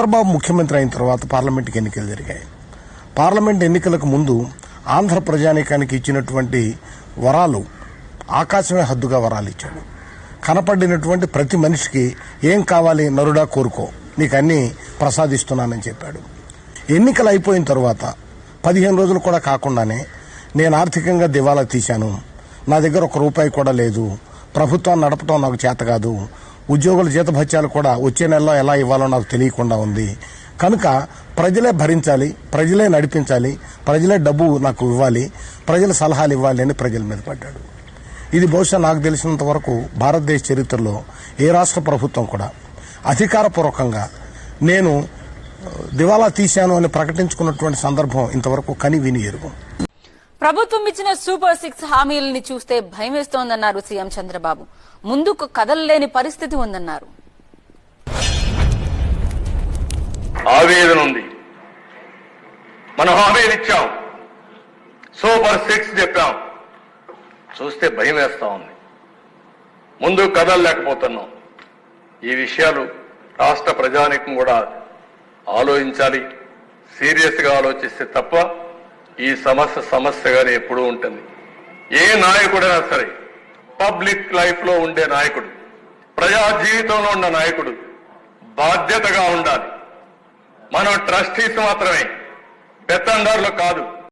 చంద్రబాబు ముఖ్యమంత్రి అయిన తర్వాత పార్లమెంట్కి ఎన్నికలు జరిగాయి. పార్లమెంట్ ఎన్నికలకు ముందు ఆంధ్ర ప్రజానీకానికి ఇచ్చినటువంటి వరాలు ఆకాశమే హద్దుగా వరాలు ఇచ్చాడు. కనపడినటువంటి ప్రతి మనిషికి ఏం కావాలి నరుడా కోరుకో, నీకు అన్నీ ప్రసాదిస్తున్నానని చెప్పాడు. ఎన్నికలు అయిపోయిన తర్వాత 15 రోజులు కూడా కాకుండానే నేను ఆర్థికంగా దివాలా తీశాను, నా దగ్గర ₹1 కూడా లేదు, ప్రభుత్వాన్ని నడపడం నాకు చేత కాదు, ఉద్యోగుల జీతభత్యాలు కూడా వచ్చే నెలలో ఎలా ఇవ్వాలో నాకు తెలియకుండా ఉంది, కనుక ప్రజలే భరించాలి, ప్రజలే నడిపించాలి, ప్రజలే డబ్బు నాకు ఇవ్వాలి, ప్రజల సలహాలు ఇవ్వాలి అని ప్రజల మీద పడ్డాడు. ఇది బహుశా నాకు తెలిసినంత వరకు భారతదేశ చరిత్రలో ఏ రాష్ట్ర ప్రభుత్వం కూడా అధికారపూర్వకంగా నేను దివాలా తీశాను అని ప్రకటించుకున్నటువంటి సందర్భం ఇంతవరకు కని విని ఎరుగు. ప్రభుత్వం ఇచ్చిన సూపర్ 6 హామీలని చూస్తే భయం వేస్తోందన్నారు సీఎం చంద్రబాబు. ముందుకు కదలలేని పరిస్థితి ఉందన్నారు. ఆవేదన ఉంది. మనం హామీలు ఇచ్చాం, సూపర్ 6 చెప్పాం, చూస్తే భయం వేస్తా ఉంది. ముందుకు కదలలేకపోతున్నాం. ఈ విషయాలు రాష్ట్ర ప్రజానీకం కూడా ఆలోచించాలి. సీరియస్ గా ఆలోచిస్తే తప్ప ఈ సమస్యగానే ఎప్పుడూ ఉంటుంది. ఏ నాయకుడైనా సరే, పబ్లిక్ లైఫ్ లో ఉండే నాయకుడు, ప్రజా జీవితంలో ఉన్న నాయకుడు బాధ్యతగా ఉండాలి. మనం ట్రస్టీస్ మాత్రమే, పెత్తందారులు కాదు.